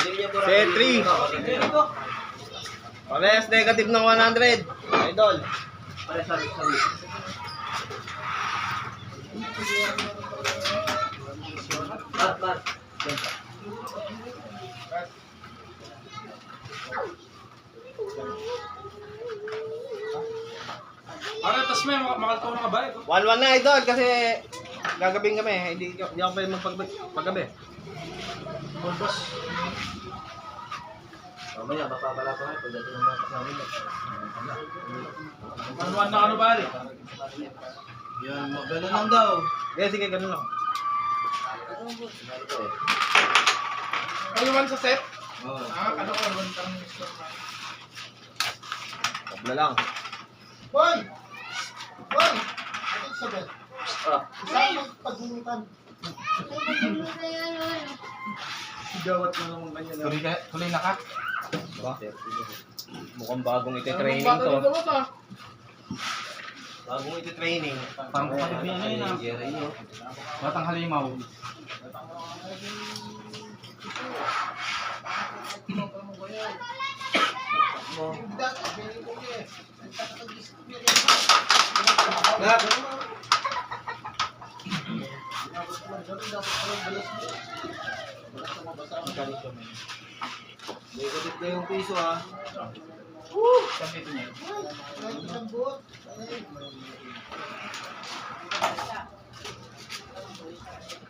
Set 3. Parehas negative ng 100. Idol. Sorry. Bar. Para tas may makaltaw na kabalik. 1-1 na idol kasi gagabing kami. Hindi ako pwede magpagabi. Boss. Mamaya, mapapala pa kayo pagdating ng mga kasama nyo. Ano na ano bali? Yan, gano'n lang daw. Sige, ganun lang. Kaluan sa set? Oo. Kaluan kang Tabla lang. Boy! Ano sa bed? Saan magpagulutan? Gawat na naman kanya na. Tuloy na ka? Diba? Mukhang bagong iti-training to. Bagong iti-training. Parang kapatid niya na yun ah. Batang halimaw. Negative na yung piso ha. Sabi ito niya.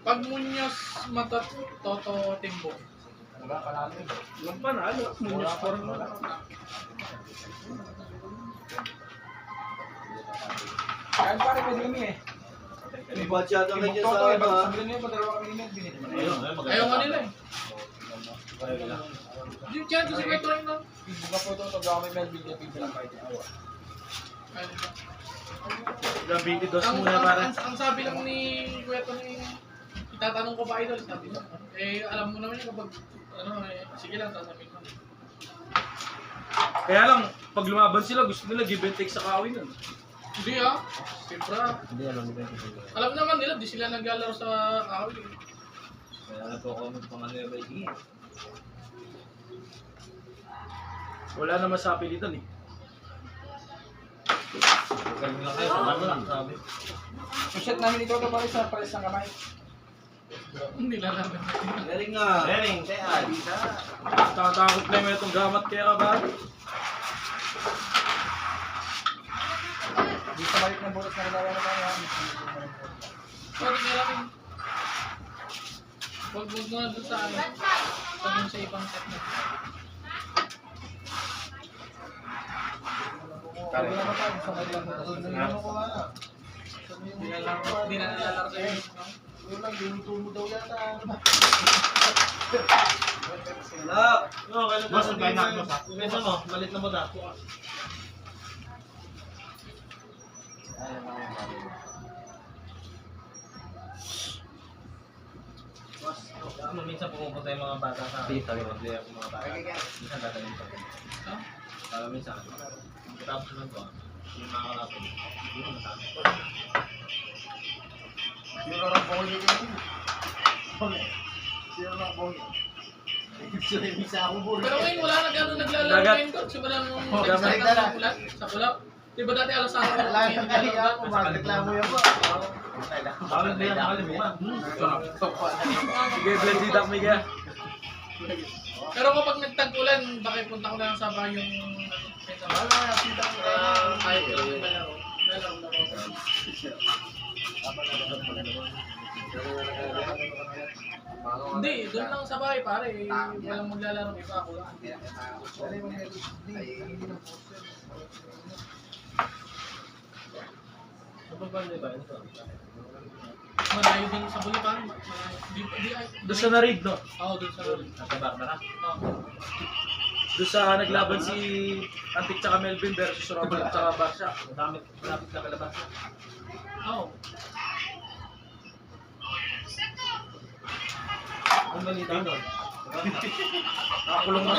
Pag Munyos mata Toto Timbo. Wala panalo. Walang panalo. Munyos for wala. Kaya pare pwede kami eh. May batch yata kayo dyan sa Toto, ano ha. sabi nyo pa dalawa kami nila binili. Ayaw nga nila eh. Ayun lang. Yung chance kasi kwento rin lang. Buka po ito, taga kami Melvin niya bigla lang kahit awa. Gabiti dos Ang, muna para. ang sabi lang ni Kuya Tony, itatanong ko ba idol, sabi niya. Eh, alam mo naman yun kapag, sige lang, sasabihin ko. Kaya lang, pag lumaban sila, gusto nila give and take sa kawin nun. Hindi ah, siyempre ah. Hindi alam nila ito. Alam naman nila, di sila naglalaro sa awil. Kaya nagko-comment pa nga nila ba yung Wala naman sa apelidan eh. Galing lang kayo, ano lang sabi. Yung shot namin ito pare sa pares ng kamay. Hindi lalaban. Galing nga. Learning, kaya. Tatakot na yung itong gamat kaya ka ba? Di sa balik ng bukas na nalawa na tayo. Sorry nga lang. Huwag mo na doon sa ano. Huwag mo sa ibang set na. Kaya naman tayo sa kanilang Hindi na nalalaro sa iyo. Yun lang, dinuto mo daw yata. Wala. No, kailan Boss, ang kain na, boss, ha? Pwede mo, malit na mo da. Boss, minsan pumupunta yung mga bata sa mag-player ng mga bata. Minsan dadalhin pa rin. Minsan, tapos lang to, yung mga kalapin, yung mga tama. Sino lang po yun yun? Sino lang po yun? Sino yung isa ako po? Pero ngayon wala na gano'n naglalaro Dagat. ngayon coach. Wala nung Dagat. nag-start na ulan sa kulap. Di ba dati alas 1 Wala yung kaya ako, magreklamo yan po. Bawal ba yan, nakalimutan? Sige, blended up Miguel. Pero kapag nagtag-ulan, bakit punta ko na lang sa bayong kahit lang yung malaro. Hindi, doon lang sa bahay pare. Walang maglalaro iba ako lang. Malayo din sa buli pare. Doon sa narig, no? Oo, doon sa buli. Nasa Barbara? Doon sa naglaban si Antik tsaka Melvin versus Robert tsaka Barsha. Malapit na kalabas. Oo. Ang balita doon. Nakakulong na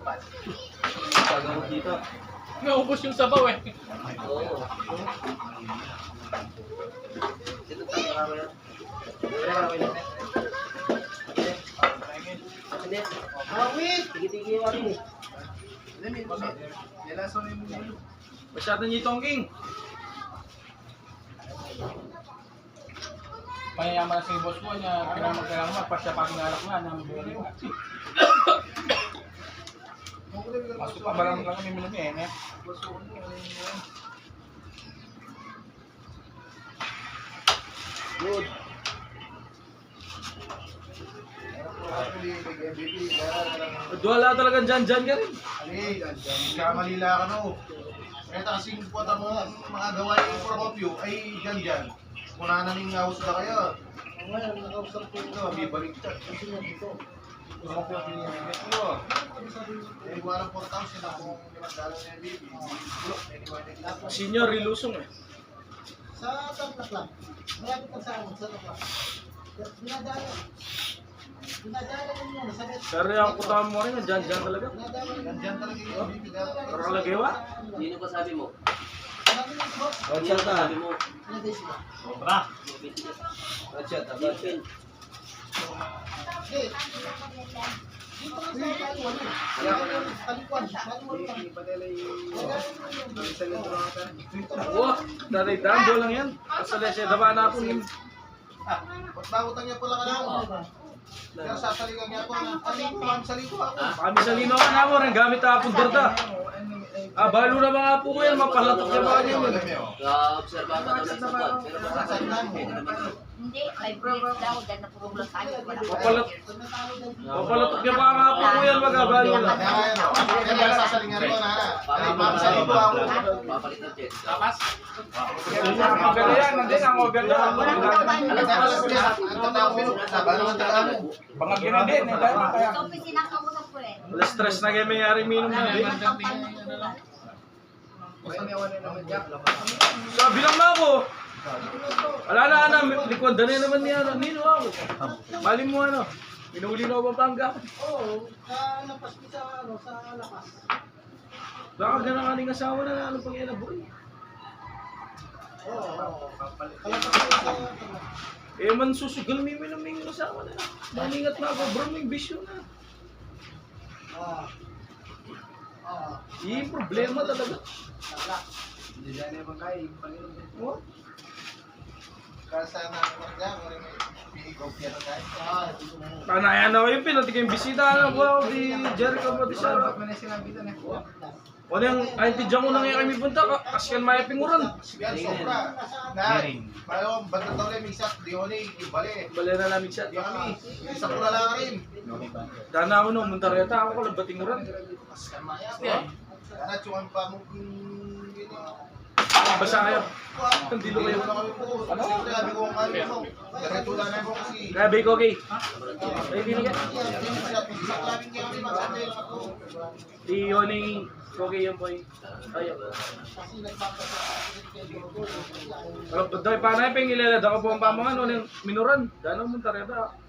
brad. Pagawag dito. Naubos yung sabaw eh. Oo. Dito tayo karo yan. Hindi. Awit! Tigi-tigi yung akin eh. Masyado niyo itong king. Payayaman na si boss mo niya, kailangan mo, pas siya pakingalak na, namin bigyan mo. Mas pa balang lang kami minum eh. Good. Wala talagang dyan-dyan ka rin. Ali, kamalila ka no. Kaya kasi buwan mo mga gawain for kopyo ay dyan. Muna na ning house na kaya. Ngayon, nakausap ko Ito, may baliktad. kasi nga dito. Gusto ko pinimimit mo. Eh, walang 4,000 na kung $5 na yung baby. Senior, ilusong eh. Sa tatlak lang. Malapit lang sa amin, sa tatlak. Dinadala. Dinadala mo muna sa bet. Pero yung kutama mo rin, dyan-dyan talaga. Dinadala mo. Nandyan talaga yung baby. Pero kalagay wa? Sino ba sabi mo? Sabi mo, boss, Sino ba sabi mo? ano din sila? Sobra. Hindi. Dito lang sa Taiwan eh. Talikuan. Wah, dari dambo lang yan. Kasali siya, dama na po yung... Ba't bakutang niya pala ka lang? Kaya sasaligan niya ako na, salito ako. Kami sa lino ka na mo, rin gamit na apong darda. Balo na mga po ko yan, mapalatok niya ba niya yun. Observa ka daw sa buwan. Pero Sasaligan mo. Hindi, may break daw, dahil napurong lang tayo. Wala Mapalatok niya ba mga po ko yan, magabalo na. Kaya sasalingan ko na. Salito ako. papalit ng jet. Tapas? Maganda yan, nandun ang maganda. Bangagin na din, dahil kaya. So, pinakausap ko eh. Wala stress na kayo may ari minum na din. Sabi lang na ako. Wala na anak, likod na naman niya. Nino ako. Mali mo ano. Pinuli na ako Pampanga. Oo, sa lapas ko sa lakas. Baka ganang aning asawa na ano pang yan boy. Oo. Kalapas ko sa Eh man susugal may minuming asawa na. Maningat na ako bro, may bisyo na. Yung problema talaga. Oh, Kasi na ako dyan, may pinigopya na tayo. tanayan na ko yung pinati kayong bisita na po di Jericho po di sa. O nang ay ti jango nang kami punta kasyan may pinguran. Yan, sobra. Na, paano, banda daw lang, minsan, di ko ibali. Bale na namin siya. Di kami, isa ko na lang rin. Dana ako no muntareta ako ko lang batinguran. Sana, tsukan pa mo Basa kayo. Hindi lo kayo. Ano? Sabi ko ang ano mo. Diretso lang ako kasi. Grabe ko okay. Ay dili ka. Di yoning okay yung boy. Ayo. Pero dahil pa na ping ilalad ako po ang pamangan no ning minuran. Dano muntareta.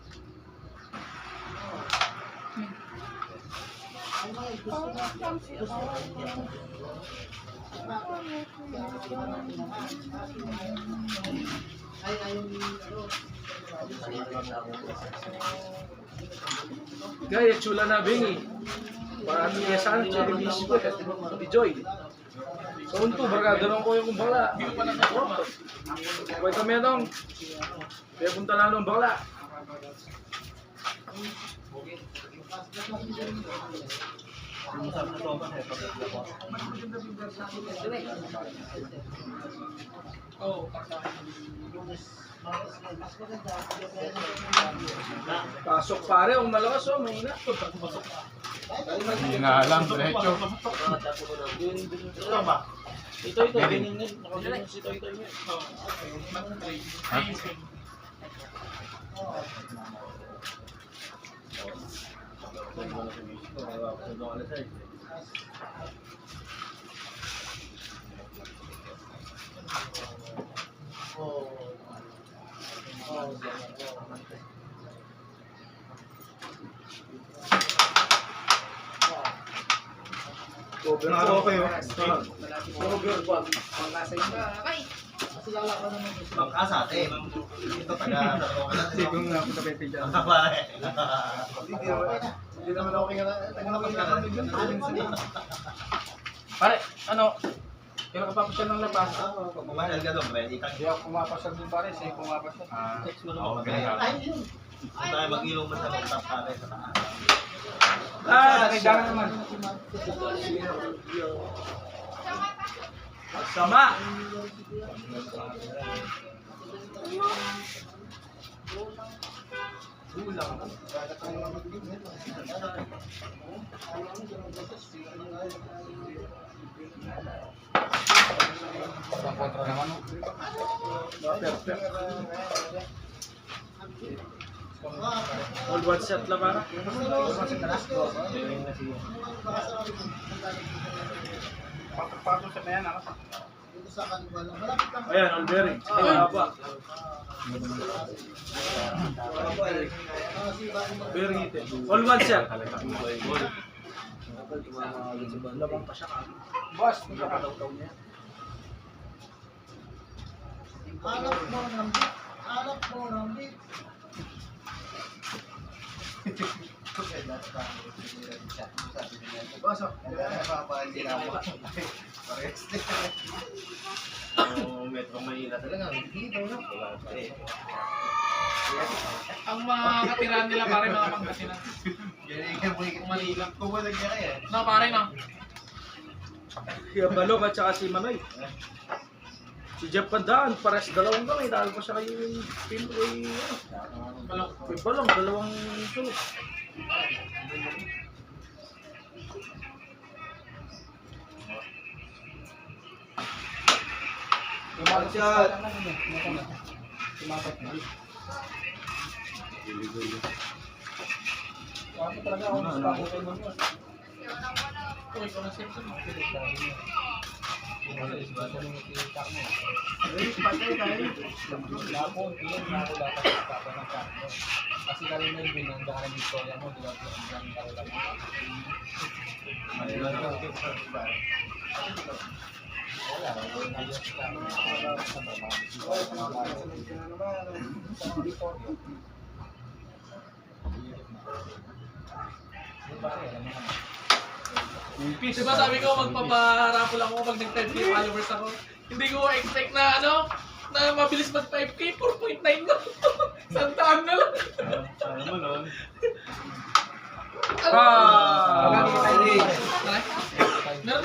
Gaya chula na bingi. Para niya saan cherry biscuit at di joy. So unto barkada nung ko yung bakla. Wait kami dong. Kaya punta lang ng bakla. Pasok pare, ang malakas oh, mahina. Hindi nga alam, diretso. Ito, ganyan nga. Nakaganyan si Toy Toy nga. Over pa. Over pa. Ay, Kasi lalaban naman gusto. Bangka sa atin. Ito taga. Sigong nga ako napipigyan. Hindi naman okay ka na. Tagalapag ka na. Pare, ano? Kailan ka papasyal ng labas? Pag pumagal ka doon, ready ka. Hindi ako pumapasyal din pare, siya yung pumapasyal. Oo, magaling ako. Ay, yun. Gusto tayo mag-ilong mo sa top pare sa taas. Kailangan naman. Sama! Kontra naman. Perfect. All one set lang para. Pato sa mayan ako. Dito sa kanibal. Malapit lang. Ayan, all bearing. Ay, ba? Bearing itin. All one set. Labang pa siya ka. Boss, magkakataw niya. Alap mo ng beat. Alap mo ng beat. Oo, Metro Manila talaga. Dito, no? Ang mga katirahan nila pare mga Pangasinan. Manila. Kumalag niya kaya. No, pare no. Kaya Balong at saka si Manoy. Si Jeff Pandaan, pares dalawang kamay. Dahil pa siya kayo yung team kay Balong, dalawang sulok. Uy, kung nasip sa Kasi kali na yung binanggahan ng istorya mo, di ba? Diba sabi ko magpaparapol ako pag nag-10k followers ako. Hindi ko expect na ano, na mabilis mag 5k, 4.9 na. Sandaan na lang. Ano mo nun? Meron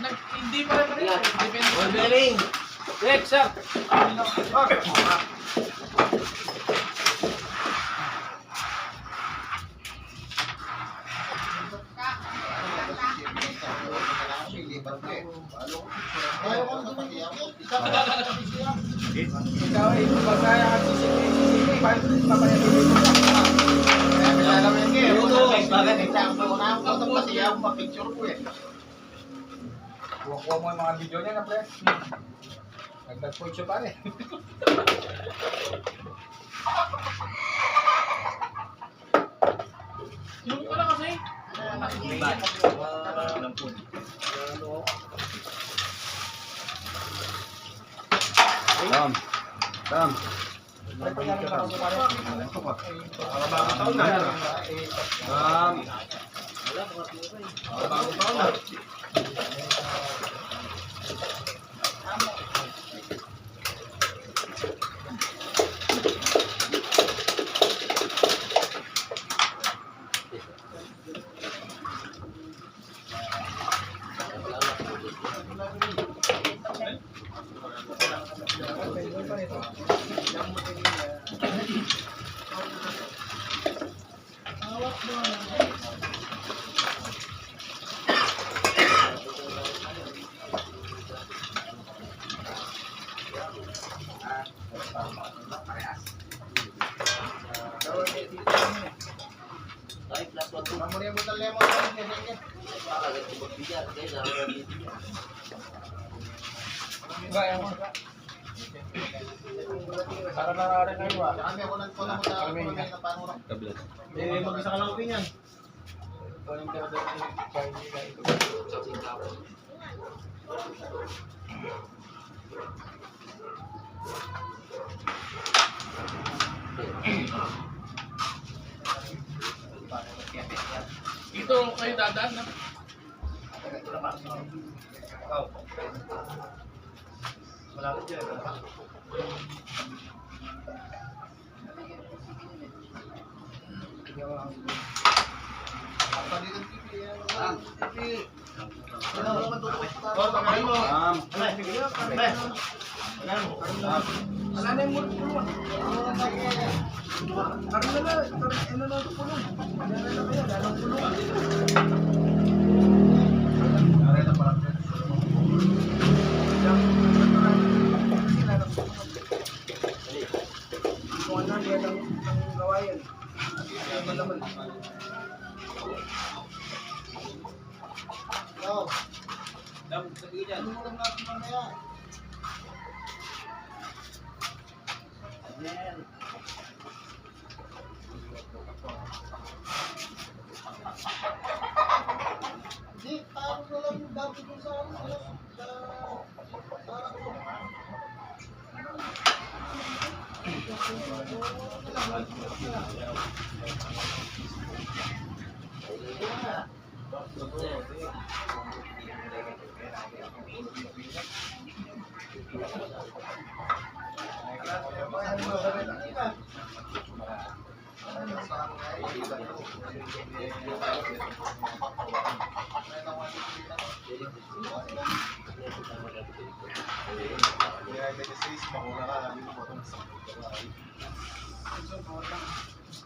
na. Hindi pa rin. Depende. Next, sir! Ayaw ko nang dumagiyak. Ikaw ay pagkaya ka sisig, bakit papayatin mo? Kuha mo yung mga video niya na, pre. Nagdag-point siya pare. Yung wala kasi. Tam. Mamuli mo ng lemon. Para na rin kayo ah. Kami ako nang mo sa kulay na paano. Eh, mag-isa ka lang opinion. Dito kayo dadaan na. Ikaw. Malapit dyan. Yo. Ano mo lang natin mamaya? Hindi, parang na lang yung dati ko sa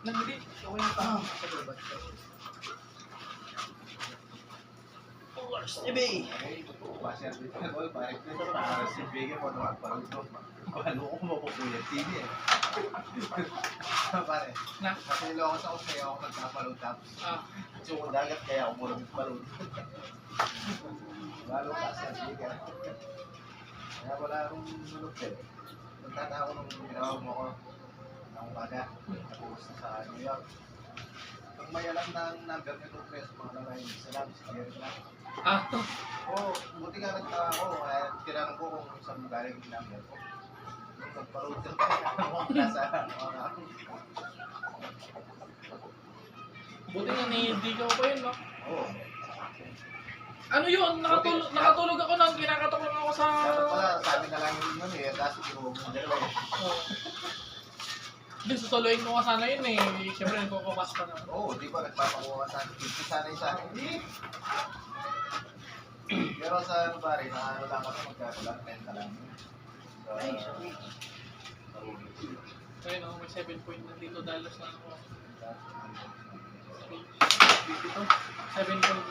Nandito. Na. Kasi Ilocos ako sa'yo ako nagkapalod tapos Ah. yung dagat kaya ako muna magpalod. Lalo ka sa bigan. Kaya wala akong sulog eh. Nagtata ako nung ginawa mo ako ng umaga. Tapos sa New York. Pag may alam na ang number nito press, mga lalay, salam, si Jerry lang. Ah. Oo, buti nga nagtaka ako. Kaya tinanong ko kung saan mo galing yung number ko. Nung nagparod ka nasa mga Buti nga hindi ka pa yun, no? Oo. Ano yun? Nakatulog ako nang kinakatok lang ako sa... Dapat pala, sabi na lang yung ano eh, tapos ginawa mo dalawa eh. Oh. Hindi, susuluin ko nga sana yun eh. Siyempre, nagkukupas pa na. Oo, di ba nagpapakuha ka sa akin. Hindi sana yung sa akin. Pero sa ano pare, na ano lang kami magkakalat, renta lang. Ayun ako, may 7 point na dito dalos na ako. 7 point